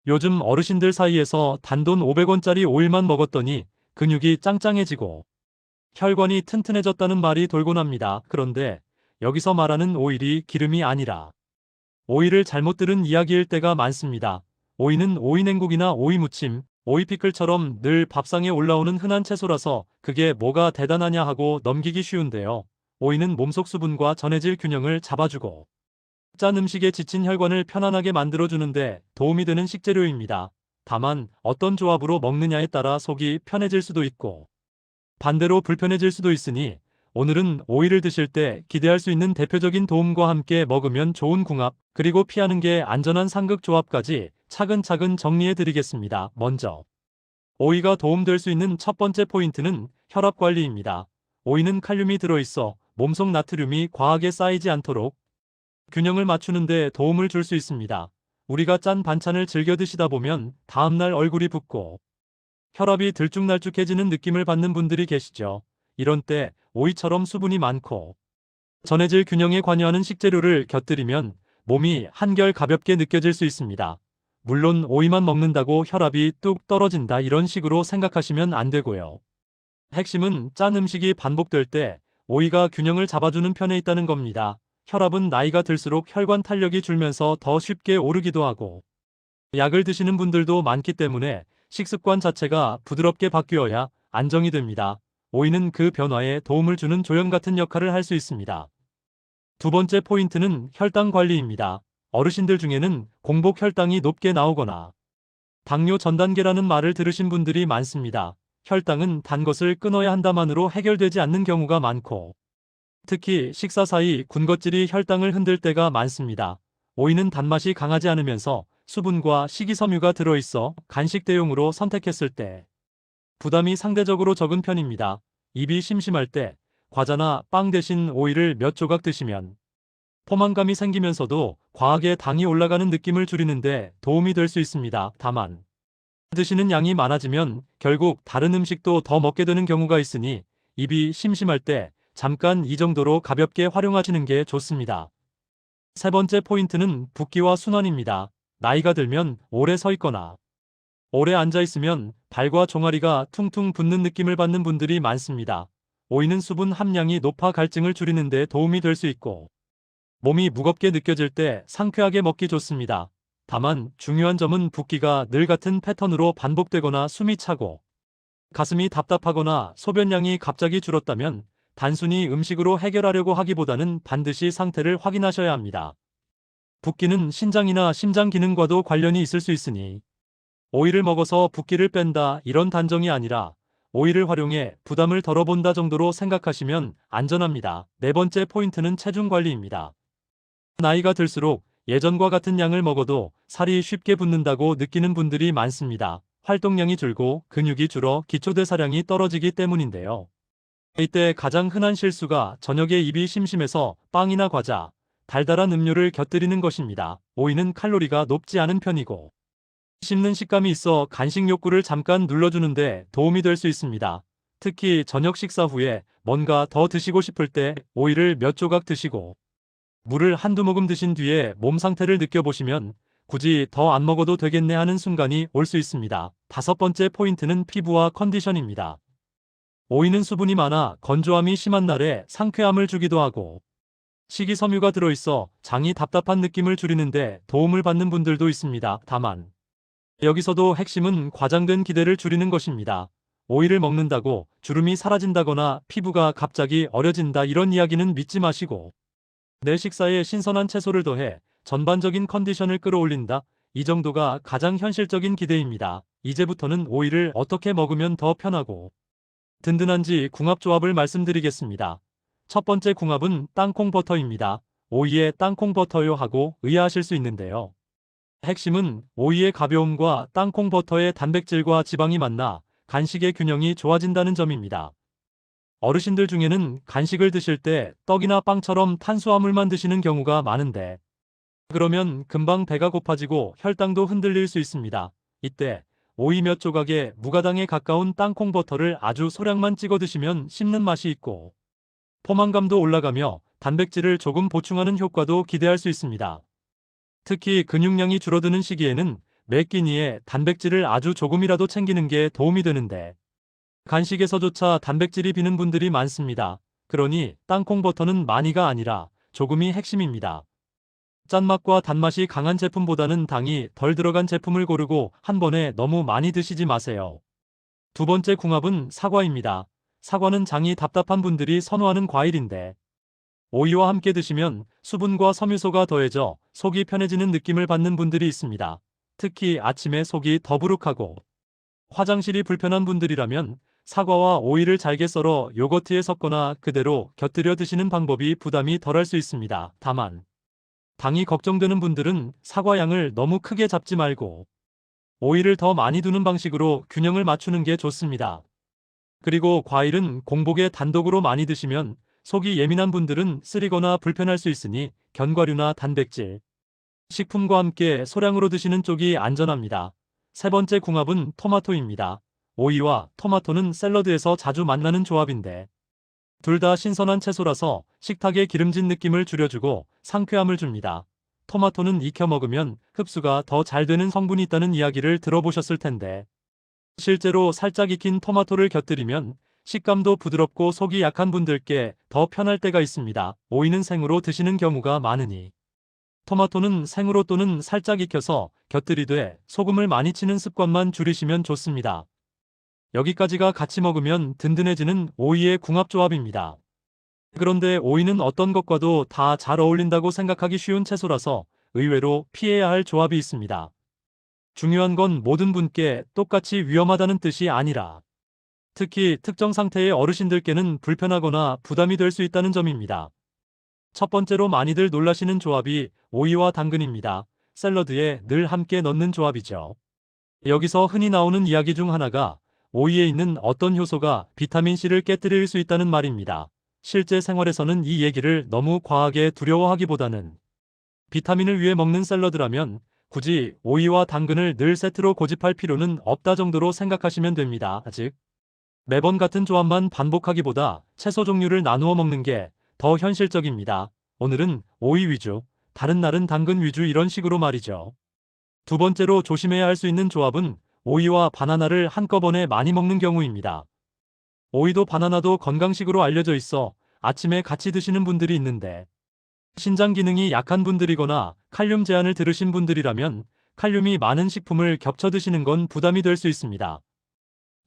요즘 어르신들 사이에서 단돈 500원짜리 오일만 먹었더니 근육이 짱짱해지고 혈관이 튼튼해졌다는 말이 돌곤 합니다. 그런데 여기서 말하는 오일이 기름이 아니라 오이를 잘못 들은 이야기일 때가 많습니다. 오이는 오이냉국이나 오이무침, 오이피클처럼 늘 밥상에 올라오는 흔한 채소라서 그게 뭐가 대단하냐 하고 넘기기 쉬운데요. 오이는 몸속 수분과 전해질 균형을 잡아주고 짠 음식에 지친 혈관을 편안하게 만들어주는데 도움이 되는 식재료입니다. 다만 어떤 조합으로 먹느냐에 따라 속이 편해질 수도 있고 반대로 불편해질 수도 있으니 오늘은 오이를 드실 때 기대할 수 있는 대표적인 도움과 함께 먹으면 좋은 궁합, 그리고 피하는 게 안전한 상극 조합까지 차근차근 정리해 드리겠습니다. 먼저 오이가 도움될 수 있는 첫 번째 포인트는 혈압 관리입니다. 오이는 칼륨이 들어있어 몸속 나트륨이 과하게 쌓이지 않도록 균형을 맞추는 데 도움을 줄 수 있습니다. 우리가 짠 반찬을 즐겨 드시다 보면 다음날 얼굴이 붓고 혈압이 들쭉날쭉해지는 느낌을 받는 분들이 계시죠. 이런 때 오이처럼 수분이 많고 전해질 균형에 관여하는 식재료를 곁들이면 몸이 한결 가볍게 느껴질 수 있습니다. 물론 오이만 먹는다고 혈압이 뚝 떨어진다 이런 식으로 생각하시면 안 되고요. 핵심은 짠 음식이 반복될 때 오이가 균형을 잡아주는 편에 있다는 겁니다. 혈압은 나이가 들수록 혈관 탄력이 줄면서 더 쉽게 오르기도 하고 약을 드시는 분들도 많기 때문에 식습관 자체가 부드럽게 바뀌어야 안정이 됩니다. 오이는 그 변화에 도움을 주는 조연 같은 역할을 할 수 있습니다. 두 번째 포인트는 혈당 관리입니다. 어르신들 중에는 공복 혈당이 높게 나오거나 당뇨 전 단계라는 말을 들으신 분들이 많습니다. 혈당은 단 것을 끊어야 한다만으로 해결되지 않는 경우가 많고 특히 식사 사이 군것질이 혈당을 흔들 때가 많습니다. 오이는 단맛이 강하지 않으면서 수분과 식이섬유가 들어있어 간식 대용으로 선택했을 때 부담이 상대적으로 적은 편입니다. 입이 심심할 때 과자나 빵 대신 오이를 몇 조각 드시면 포만감이 생기면서도 과하게 당이 올라가는 느낌을 줄이는데 도움이 될 수 있습니다. 다만 드시는 양이 많아지면 결국 다른 음식도 더 먹게 되는 경우가 있으니 입이 심심할 때 잠깐 이 정도로 가볍게 활용하시는 게 좋습니다. 세 번째 포인트는 붓기와 순환입니다. 나이가 들면 오래 서 있거나 오래 앉아 있으면 발과 종아리가 퉁퉁 붓는 느낌을 받는 분들이 많습니다. 오이는 수분 함량이 높아 갈증을 줄이는 데 도움이 될 수 있고 몸이 무겁게 느껴질 때 상쾌하게 먹기 좋습니다. 다만 중요한 점은 붓기가 늘 같은 패턴으로 반복되거나 숨이 차고 가슴이 답답하거나 소변량이 갑자기 줄었다면 단순히 음식으로 해결하려고 하기보다는 반드시 상태를 확인하셔야 합니다. 붓기는 신장이나 심장 기능과도 관련이 있을 수 있으니 오이를 먹어서 붓기를 뺀다 이런 단정이 아니라 오이를 활용해 부담을 덜어본다 정도로 생각하시면 안전합니다. 네 번째 포인트는 체중 관리입니다. 나이가 들수록 예전과 같은 양을 먹어도 살이 쉽게 붙는다고 느끼는 분들이 많습니다. 활동량이 줄고 근육이 줄어 기초대사량이 떨어지기 때문인데요. 이때 가장 흔한 실수가 저녁에 입이 심심해서 빵이나 과자, 달달한 음료를 곁들이는 것입니다. 오이는 칼로리가 높지 않은 편이고 씹는 식감이 있어 간식 욕구를 잠깐 눌러주는데 도움이 될 수 있습니다. 특히 저녁 식사 후에 뭔가 더 드시고 싶을 때 오이를 몇 조각 드시고 물을 한두 모금 드신 뒤에 몸 상태를 느껴보시면 굳이 더 안 먹어도 되겠네 하는 순간이 올 수 있습니다. 다섯 번째 포인트는 피부와 컨디션입니다. 오이는 수분이 많아 건조함이 심한 날에 상쾌함을 주기도 하고 식이섬유가 들어있어 장이 답답한 느낌을 줄이는데 도움을 받는 분들도 있습니다. 다만 여기서도 핵심은 과장된 기대를 줄이는 것입니다. 오이를 먹는다고 주름이 사라진다거나 피부가 갑자기 어려진다 이런 이야기는 믿지 마시고 내 식사에 신선한 채소를 더해 전반적인 컨디션을 끌어올린다. 이 정도가 가장 현실적인 기대입니다. 이제부터는 오이를 어떻게 먹으면 더 편하고 든든한지 궁합 조합을 말씀드리겠습니다. 첫 번째 궁합은 땅콩 버터입니다. 오이에 땅콩 버터요 하고 의아하실 수 있는데요. 핵심은 오이의 가벼움과 땅콩 버터의 단백질과 지방이 만나 간식의 균형이 좋아진다는 점입니다. 어르신들 중에는 간식을 드실 때 떡이나 빵처럼 탄수화물만 드시는 경우가 많은데 그러면 금방 배가 고파지고 혈당도 흔들릴 수 있습니다. 이때 오이 몇 조각에 무가당에 가까운 땅콩 버터를 아주 소량만 찍어 드시면 씹는 맛이 있고 포만감도 올라가며 단백질을 조금 보충하는 효과도 기대할 수 있습니다. 특히 근육량이 줄어드는 시기에는 매 끼니에 단백질을 아주 조금이라도 챙기는 게 도움이 되는데 간식에서조차 단백질이 비는 분들이 많습니다. 그러니 땅콩 버터는 많이가 아니라 조금이 핵심입니다. 짠맛과 단맛이 강한 제품보다는 당이 덜 들어간 제품을 고르고 한 번에 너무 많이 드시지 마세요. 두 번째 궁합은 사과입니다. 사과는 장이 답답한 분들이 선호하는 과일인데 오이와 함께 드시면 수분과 섬유소가 더해져 속이 편해지는 느낌을 받는 분들이 있습니다. 특히 아침에 속이 더부룩하고 화장실이 불편한 분들이라면 사과와 오이를 잘게 썰어 요거트에 섞거나 그대로 곁들여 드시는 방법이 부담이 덜할 수 있습니다. 다만 당이 걱정되는 분들은 사과 양을 너무 크게 잡지 말고 오이를 더 많이 두는 방식으로 균형을 맞추는 게 좋습니다. 그리고 과일은 공복에 단독으로 많이 드시면 속이 예민한 분들은 쓰리거나 불편할 수 있으니 견과류나 단백질, 식품과 함께 소량으로 드시는 쪽이 안전합니다. 세 번째 궁합은 토마토입니다. 오이와 토마토는 샐러드에서 자주 만나는 조합인데 둘 다 신선한 채소라서 식탁의 기름진 느낌을 줄여주고 상쾌함을 줍니다. 토마토는 익혀 먹으면 흡수가 더 잘 되는 성분이 있다는 이야기를 들어보셨을 텐데 실제로 살짝 익힌 토마토를 곁들이면 식감도 부드럽고 속이 약한 분들께 더 편할 때가 있습니다. 오이는 생으로 드시는 경우가 많으니 토마토는 생으로 또는 살짝 익혀서 곁들이되 소금을 많이 치는 습관만 줄이시면 좋습니다. 여기까지가 같이 먹으면 든든해지는 오이의 궁합조합입니다. 그런데 오이는 어떤 것과도 다 잘 어울린다고 생각하기 쉬운 채소라서 의외로 피해야 할 조합이 있습니다. 중요한 건 모든 분께 똑같이 위험하다는 뜻이 아니라 특히 특정 상태의 어르신들께는 불편하거나 부담이 될 수 있다는 점입니다. 첫 번째로 많이들 놀라시는 조합이 오이와 당근입니다. 샐러드에 늘 함께 넣는 조합이죠. 여기서 흔히 나오는 이야기 중 하나가 오이에 있는 어떤 효소가 비타민C를 깨뜨릴 수 있다는 말입니다. 실제 생활에서는 이 얘기를 너무 과하게 두려워하기보다는 비타민을 위해 먹는 샐러드라면 굳이 오이와 당근을 늘 세트로 고집할 필요는 없다 정도로 생각하시면 됩니다. 즉, 매번 같은 조합만 반복하기보다 채소 종류를 나누어 먹는 게 더 현실적입니다. 오늘은 오이 위주, 다른 날은 당근 위주 이런 식으로 말이죠. 두 번째로 조심해야 할 수 있는 조합은 오이와 바나나를 한꺼번에 많이 먹는 경우입니다. 오이도 바나나도 건강식으로 알려져 있어 아침에 같이 드시는 분들이 있는데 신장 기능이 약한 분들이거나 칼륨 제한을 들으신 분들이라면 칼륨이 많은 식품을 겹쳐 드시는 건 부담이 될 수 있습니다.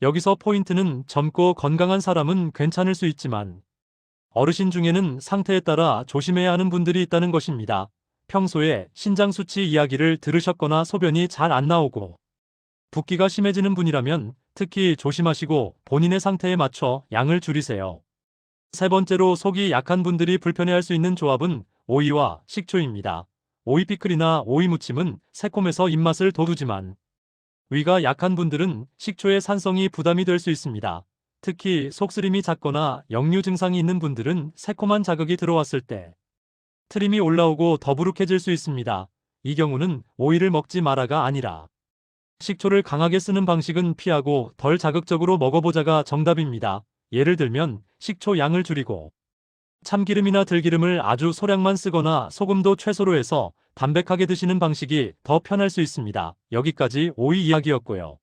여기서 포인트는 젊고 건강한 사람은 괜찮을 수 있지만 어르신 중에는 상태에 따라 조심해야 하는 분들이 있다는 것입니다. 평소에 신장 수치 이야기를 들으셨거나 소변이 잘 안 나오고 붓기가 심해지는 분이라면 특히 조심하시고 본인의 상태에 맞춰 양을 줄이세요. 세 번째로 속이 약한 분들이 불편해할 수 있는 조합은 오이와 식초입니다. 오이 피클이나 오이 무침은 새콤해서 입맛을 돋우지만 위가 약한 분들은 식초의 산성이 부담이 될 수 있습니다. 특히 속쓰림이 작거나 역류 증상이 있는 분들은 새콤한 자극이 들어왔을 때 트림이 올라오고 더부룩해질 수 있습니다. 이 경우는 오이를 먹지 마라가 아니라 식초를 강하게 쓰는 방식은 피하고 덜 자극적으로 먹어보자가 정답입니다. 예를 들면 식초 양을 줄이고 참기름이나 들기름을 아주 소량만 쓰거나 소금도 최소로 해서 담백하게 드시는 방식이 더 편할 수 있습니다. 여기까지 오이 이야기였고요.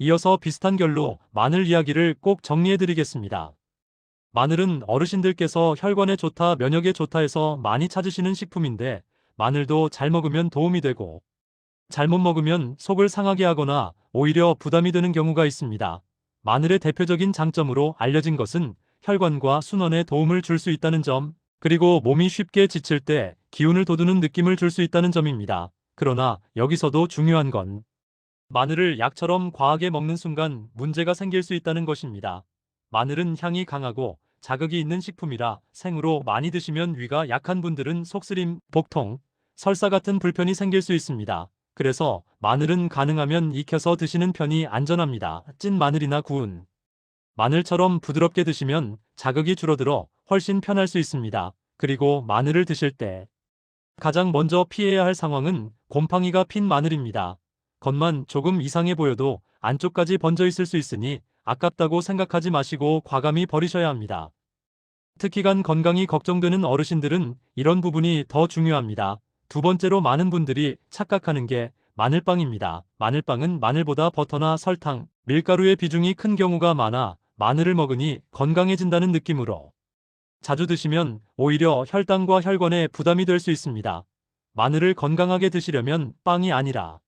이어서 비슷한 결로 마늘 이야기를 꼭 정리해드리겠습니다. 마늘은 어르신들께서 혈관에 좋다, 면역에 좋다 해서 많이 찾으시는 식품인데 마늘도 잘 먹으면 도움이 되고 잘못 먹으면 속을 상하게 하거나 오히려 부담이 되는 경우가 있습니다. 마늘의 대표적인 장점으로 알려진 것은 혈관과 순환에 도움을 줄 수 있다는 점, 그리고 몸이 쉽게 지칠 때 기운을 돋우는 느낌을 줄 수 있다는 점입니다. 그러나 여기서도 중요한 건 마늘을 약처럼 과하게 먹는 순간 문제가 생길 수 있다는 것입니다. 마늘은 향이 강하고 자극이 있는 식품이라 생으로 많이 드시면 위가 약한 분들은 속쓰림, 복통, 설사 같은 불편이 생길 수 있습니다. 그래서 마늘은 가능하면 익혀서 드시는 편이 안전합니다. 찐 마늘이나 구운 마늘처럼 부드럽게 드시면 자극이 줄어들어 훨씬 편할 수 있습니다. 그리고 마늘을 드실 때 가장 먼저 피해야 할 상황은 곰팡이가 핀 마늘입니다. 겉만 조금 이상해 보여도 안쪽까지 번져 있을 수 있으니 아깝다고 생각하지 마시고 과감히 버리셔야 합니다. 특히 간 건강이 걱정되는 어르신들은 이런 부분이 더 중요합니다. 두 번째로 많은 분들이 착각하는 게 마늘빵입니다. 마늘빵은 마늘보다 버터나 설탕, 밀가루의 비중이 큰 경우가 많아 마늘을 먹으니 건강해진다는 느낌으로 자주 드시면 오히려 혈당과 혈관에 부담이 될 수 있습니다. 마늘을 건강하게 드시려면 빵이 아니라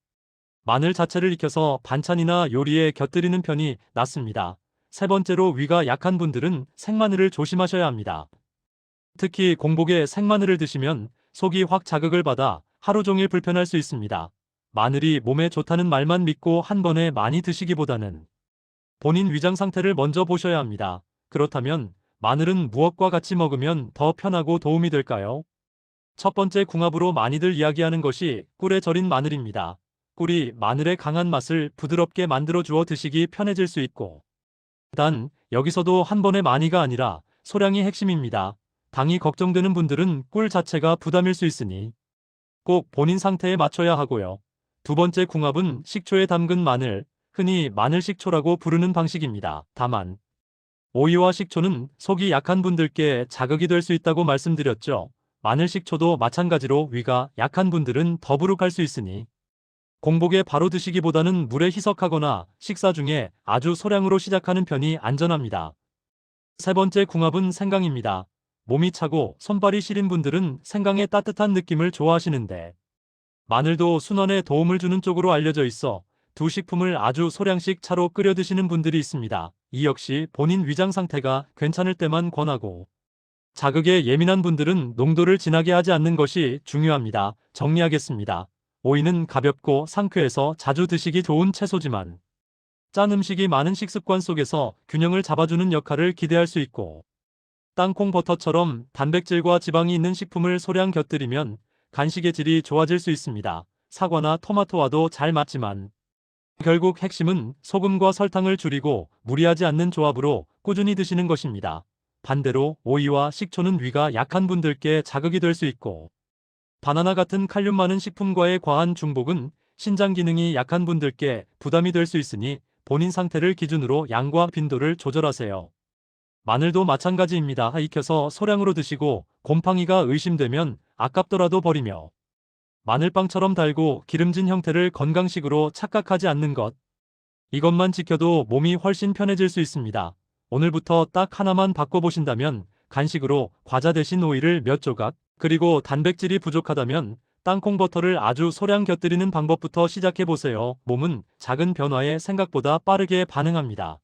마늘 자체를 익혀서 반찬이나 요리에 곁들이는 편이 낫습니다. 세 번째로 위가 약한 분들은 생마늘을 조심하셔야 합니다. 특히 공복에 생마늘을 드시면 속이 확 자극을 받아 하루 종일 불편할 수 있습니다. 마늘이 몸에 좋다는 말만 믿고 한 번에 많이 드시기보다는 본인 위장 상태를 먼저 보셔야 합니다. 그렇다면 마늘은 무엇과 같이 먹으면 더 편하고 도움이 될까요? 첫 번째 궁합으로 많이들 이야기하는 것이 꿀에 절인 마늘입니다. 꿀이 마늘의 강한 맛을 부드럽게 만들어 주어 드시기 편해질 수 있고, 단 여기서도 한 번에 많이가 아니라 소량이 핵심입니다. 당이 걱정되는 분들은 꿀 자체가 부담일 수 있으니 꼭 본인 상태에 맞춰야 하고요. 두 번째 궁합은 식초에 담근 마늘, 흔히 마늘 식초라고 부르는 방식입니다. 다만 오이와 식초는 속이 약한 분들께 자극이 될 수 있다고 말씀드렸죠. 마늘 식초도 마찬가지로 위가 약한 분들은 더부룩할 수 있으니 공복에 바로 드시기보다는 물에 희석하거나 식사 중에 아주 소량으로 시작하는 편이 안전합니다. 세 번째 궁합은 생강입니다. 몸이 차고 손발이 시린 분들은 생강의 따뜻한 느낌을 좋아하시는데 마늘도 순환에 도움을 주는 쪽으로 알려져 있어 두 식품을 아주 소량씩 차로 끓여 드시는 분들이 있습니다. 이 역시 본인 위장 상태가 괜찮을 때만 권하고 자극에 예민한 분들은 농도를 진하게 하지 않는 것이 중요합니다. 정리하겠습니다. 오이는 가볍고 상쾌해서 자주 드시기 좋은 채소지만 짠 음식이 많은 식습관 속에서 균형을 잡아주는 역할을 기대할 수 있고, 땅콩 버터처럼 단백질과 지방이 있는 식품을 소량 곁들이면 간식의 질이 좋아질 수 있습니다. 사과나 토마토와도 잘 맞지만 결국 핵심은 소금과 설탕을 줄이고 무리하지 않는 조합으로 꾸준히 드시는 것입니다. 반대로 오이와 식초는 위가 약한 분들께 자극이 될 수 있고, 바나나 같은 칼륨 많은 식품과의 과한 중복은 신장 기능이 약한 분들께 부담이 될 수 있으니 본인 상태를 기준으로 양과 빈도를 조절하세요. 마늘도 마찬가지입니다. 익혀서 소량으로 드시고 곰팡이가 의심되면 아깝더라도 버리며 마늘빵처럼 달고 기름진 형태를 건강식으로 착각하지 않는 것. 이것만 지켜도 몸이 훨씬 편해질 수 있습니다. 오늘부터 딱 하나만 바꿔보신다면 간식으로 과자 대신 오이를 몇 조각, 그리고 단백질이 부족하다면 땅콩 버터를 아주 소량 곁들이는 방법부터 시작해보세요. 몸은 작은 변화에 생각보다 빠르게 반응합니다.